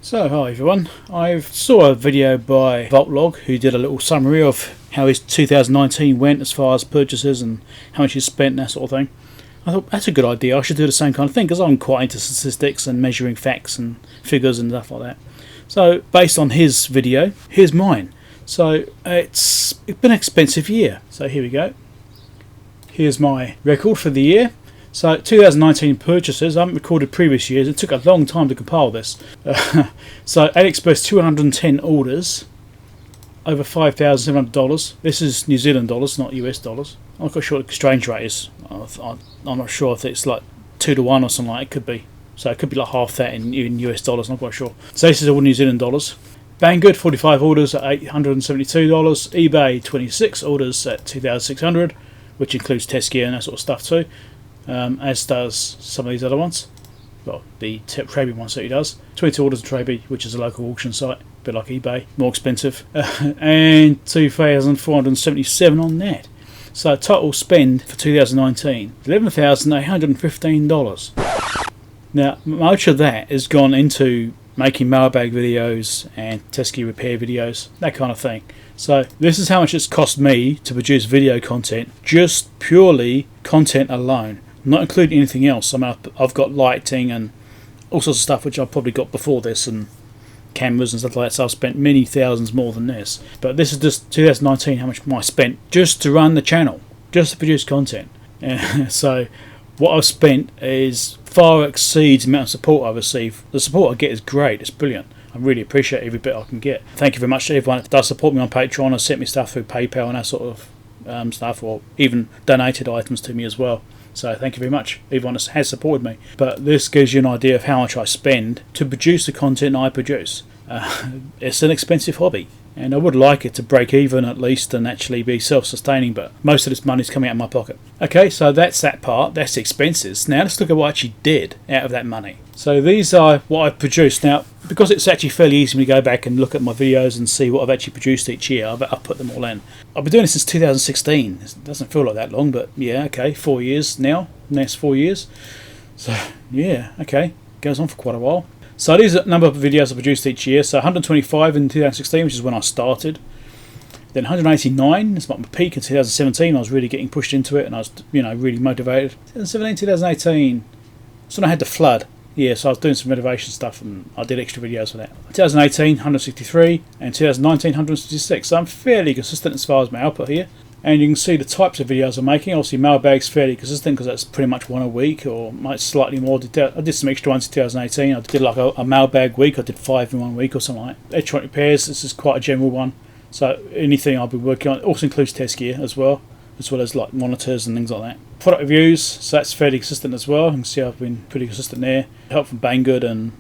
So hi everyone, I saw a video by Voltlog who did a little summary of how his 2019 went as far as purchases and how much he spent and that sort of thing. I thought that's a good idea, I should do the same kind of thing because I'm quite into statistics and measuring facts and figures and stuff like that. So based on his video, here's mine. So it's been an expensive year, so here we go. Here's my record for the year. So 2019 purchases, I haven't recorded previous years, it took a long time to compile this. So AliExpress 210 orders, over $5,700. This is New Zealand dollars, not US dollars. I'm not quite sure what the exchange rate is. I'm not sure if it's like 2 to 1 or something like it could be. So it could be like half that in US dollars, I'm not quite sure. So this is all New Zealand dollars. Banggood 45 orders at $872. eBay 26 orders at $2,600, which includes test gear and that sort of stuff too. As does some of these other ones. Well, the Traby one certainly does. 22 orders at Traby, which is a local auction site, a bit like eBay, more expensive. And 2,477 on that. So total spend for 2019, $11,815. Now, much of that has gone into making mailbag videos and test gear repair videos, that kind of thing. So this is how much it's cost me to produce video content, just purely content alone, not including anything else. I mean, I've got lighting and all sorts of stuff which I've probably got before this, and cameras and stuff like that, so I've spent many thousands more than this. But this is just 2019, how much I spent just to run the channel, just to produce content. So what I've spent is far exceeds the amount of support I receive. The support I get is great, it's brilliant. I really appreciate every bit I can get. Thank you very much to everyone that does support me on Patreon and sent me stuff through PayPal and that sort of stuff, or even donated items to me as well. So thank you very much, everyone that has supported me. But this gives you an idea of how much I spend to produce the content I produce. It's an expensive hobby, and I would like it to break even at least and actually be self-sustaining, but most of this money is coming out of my pocket. Okay, so that's that part, that's the expenses. Now let's look at what I actually did out of that money. So these are what I've produced. Now, because it's actually fairly easy to go back and look at my videos and see what I've actually produced each year, I've put them all in. I've been doing this since 2016. It doesn't feel like that long, but yeah, okay, 4 years now, next 4 years. So yeah, okay, goes on for quite a while. So these are the number of videos I produced each year. So 125 in 2016, which is when I started. Then 189, that's my peak in 2017. I was really getting pushed into it and I was, really motivated. 2017, 2018, so I had the flood. Yeah, so I was doing some renovation stuff and I did extra videos for that. 2018, 163, and 2019, 166. So I'm fairly consistent as far as my output here. And you can see the types of videos I'm making. Obviously, mailbag's fairly consistent because that's pretty much one a week, or might slightly more. I did some extra ones in 2018. I did like a mailbag week. I did 5 in 1 week or something like that. Electronic repairs, this is quite a general one. So anything I'll be working on. It also includes test gear as well as like monitors and things like that. Product reviews, so that's fairly consistent as well. You can see I've been pretty consistent there. Help from Banggood and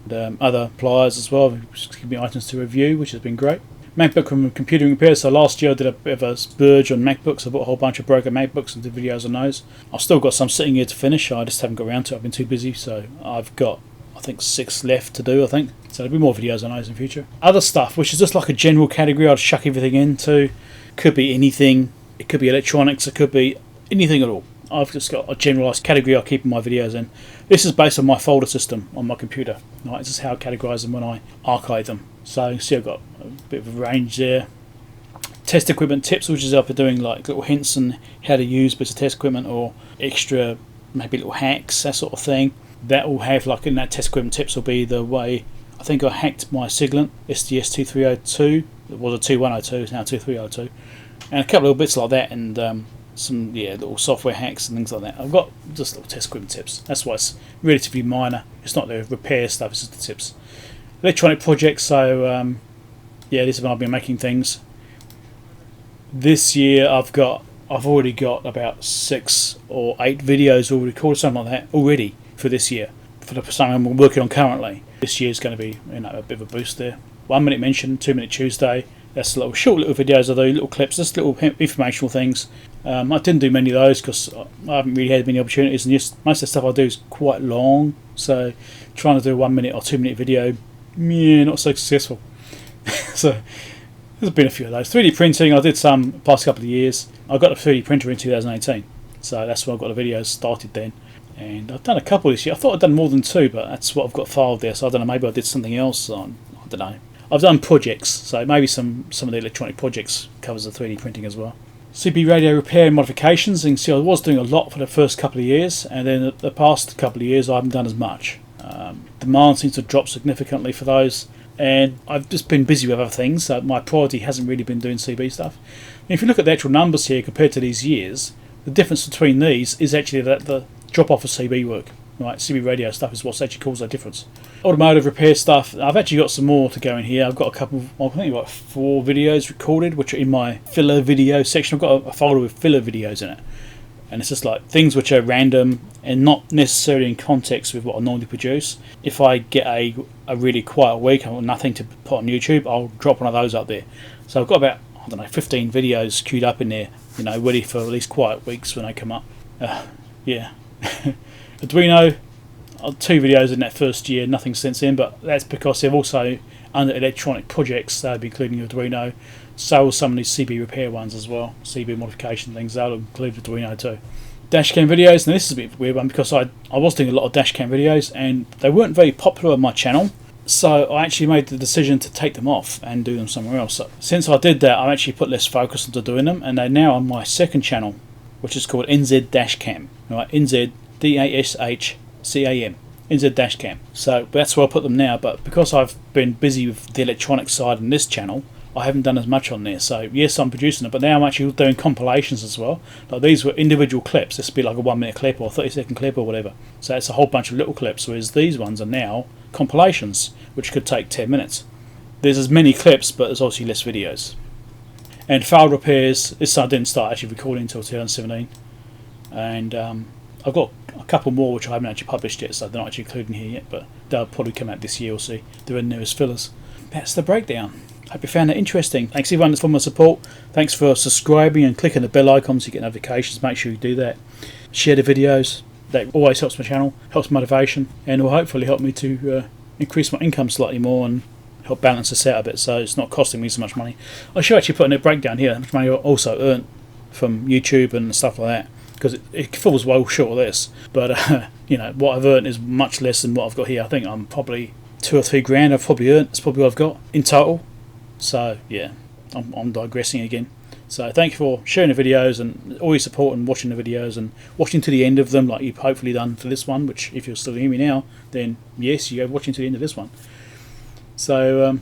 other pliers as well, which give me items to review, which has been great. MacBook and computer repairs. So last year I did a bit of a splurge on MacBooks. I bought a whole bunch of broken MacBooks and did videos on those. I've still got some sitting here to finish. I just haven't got around to it. I've been too busy. So I've got, I think, 6 left to do, I think. So there'll be more videos on those in the future. Other stuff, which is just like a general category I'd chuck everything into. Could be anything. It could be electronics. It could be anything at all. I've just got a generalised category I keep my videos in. This is based on my folder system on my computer. Right, this is how I categorise them when I archive them. So you can see I've got a bit of a range there. Test equipment tips, which is up for doing like little hints on how to use bits of test equipment or extra, maybe little hacks, that sort of thing. That will have, like in that test equipment tips will be the way I think I hacked my Siglent SDS2302. It was a 2102, it's now 2302. And a couple of bits like that, and some little software hacks and things like that. I've got just little test equipment tips. That's why it's relatively minor. It's not the repair stuff, it's just the tips. Electronic projects, so this is when I've been making things. This year I've already got about 6 or 8 videos already recorded, something like that, already for this year. For something I'm working on currently. This year's going to be a bit of a boost there. 1 minute mention, 2 minute Tuesday. That's short little videos I do, little clips, just little informational things. I didn't do many of those because I haven't really had many opportunities, and most of the stuff I do is quite long. So trying to do a 1 minute or 2 minute video, not so successful. So there's been a few of those. 3D printing, I did some the past couple of years. I got a 3D printer in 2018, so that's when I got the videos started then. And I've done a couple this year. I thought I'd done more than 2, but that's what I've got filed there. So I don't know, maybe I did something else. I don't know. I've done projects, so maybe some of the electronic projects covers the 3D printing as well. CB radio repair and modifications. You can see I was doing a lot for the first couple of years, and then the past couple of years I haven't done as much. Demand seems to drop significantly for those, and I've just been busy with other things, so my priority hasn't really been doing CB stuff. And if you look at the actual numbers here compared to these years, the difference between these is actually that the drop off of CB work. Right, CB radio stuff is what's actually caused that difference. Automotive repair stuff, I've actually got some more to go in here. I've got a couple, I think I've got 4 videos recorded, which are in my filler video section. I've got a folder with filler videos in it. And it's just like things which are random and not necessarily in context with what I normally produce. If I get a really quiet week, I've got nothing to put on YouTube, I'll drop one of those up there. So I've got about, I don't know, 15 videos queued up in there, you know, ready for at least quiet weeks when they come up. Yeah. Arduino, 2 videos in that first year, nothing since then, but that's because they're also under electronic projects, they'll be including Arduino. So will some of these CB repair ones as well, CB modification things, they'll include Arduino too. Dashcam videos, and this is a bit weird one because I was doing a lot of dashcam videos and they weren't very popular on my channel, so I actually made the decision to take them off and do them somewhere else. So since I did that, I actually put less focus into doing them, and they're now on my second channel, which is called NZ Dashcam, right? NZ DASHCAM, NZ Dashcam. So that's where I put them now, but because I've been busy with the electronic side in this channel, I haven't done as much on there. So yes, I'm producing it, but now I'm actually doing compilations as well. Like these were individual clips. This would be like a 1-minute clip or 30-second clip or whatever. So it's a whole bunch of little clips, whereas these ones are now compilations, which could take 10 minutes. There's as many clips, but there's obviously less videos. And failed repairs, this I didn't start actually recording until 2017. And I've got a couple more which I haven't actually published yet, so they're not actually included in here yet, but they'll probably come out this year, we'll see. They're in there as fillers. That's the breakdown. Hope you found it interesting. Thanks everyone for my support. Thanks for subscribing and clicking the bell icon so you get notifications. Make sure you do that. Share the videos. That always helps my channel, helps motivation, and will hopefully help me to increase my income slightly more and help balance this out a bit so it's not costing me so much money. I should actually put in a breakdown here how much money I also earned from YouTube and stuff like that, because it falls well short of this. But you know, what I've earned is much less than what I've got here. I think I'm probably 2 or 3 grand I've probably earned. That's probably what I've got in total. So yeah, I'm digressing again. So thank you for sharing the videos and all your support and watching the videos and watching to the end of them, like you've hopefully done for this one, which if you're still hearing me now, then yes, you go watching to the end of this one. So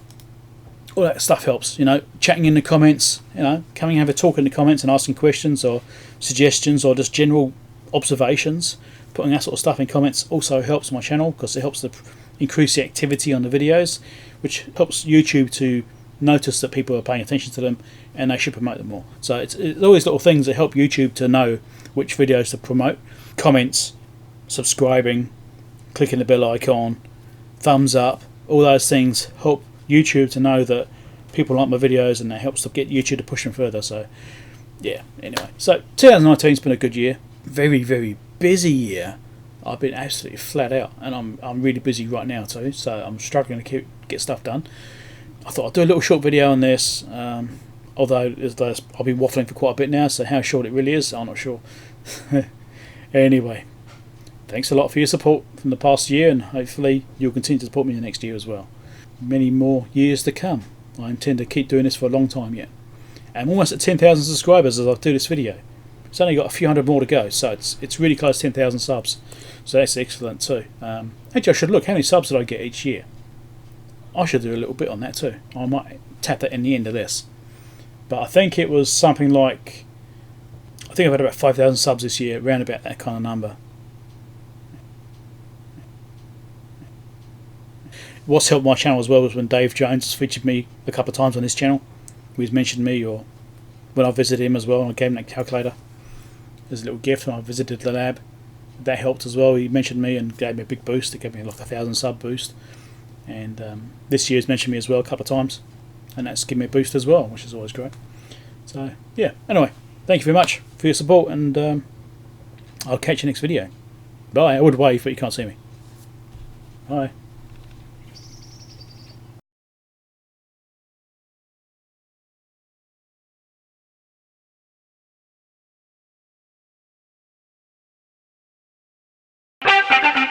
all that stuff helps, you know, chatting in the comments, you know, coming and have a talk in the comments and asking questions or suggestions or just general observations. Putting that sort of stuff in comments also helps my channel because it helps to increase the activity on the videos, which helps YouTube to notice that people are paying attention to them and they should promote them more. So it's always little things that help YouTube to know which videos to promote. Comments, subscribing, clicking the bell icon, thumbs up, all those things help YouTube to know that people like my videos, and that helps to get YouTube to push them further. So yeah, anyway, so 2019 has been a good year, very, very busy year. I've been absolutely flat out, and I'm really busy right now too, so I'm struggling to get stuff done. I thought I'd do a little short video on this, although I've been waffling for quite a bit now, so how short it really is, I'm not sure. Anyway, thanks a lot for your support from the past year, and hopefully you'll continue to support me the next year as well. Many more years to come. I intend to keep doing this for a long time yet. I'm almost at 10,000 subscribers as I do this video. It's only got a few hundred more to go, so it's really close to 10,000 subs. So that's excellent too. Actually, I should look how many subs did I get each year. I should do a little bit on that too. I might tap that in the end of this. But I think it was something like, I think I've had about 5,000 subs this year, around about that kind of number. What's helped my channel as well was when Dave Jones has featured me a couple of times on his channel. He's mentioned me, or when I visited him as well, and I gave him that calculator. There's a little gift when I visited the lab. That helped as well. He mentioned me and gave me a big boost. It gave me like a 1,000 sub boost. And this year's mentioned me as well a couple of times, and that's given me a boost as well, which is always great. So yeah, anyway, thank you very much for your support, and I'll catch you next video. Bye. I would wave, but you can't see me. Bye. Thank you.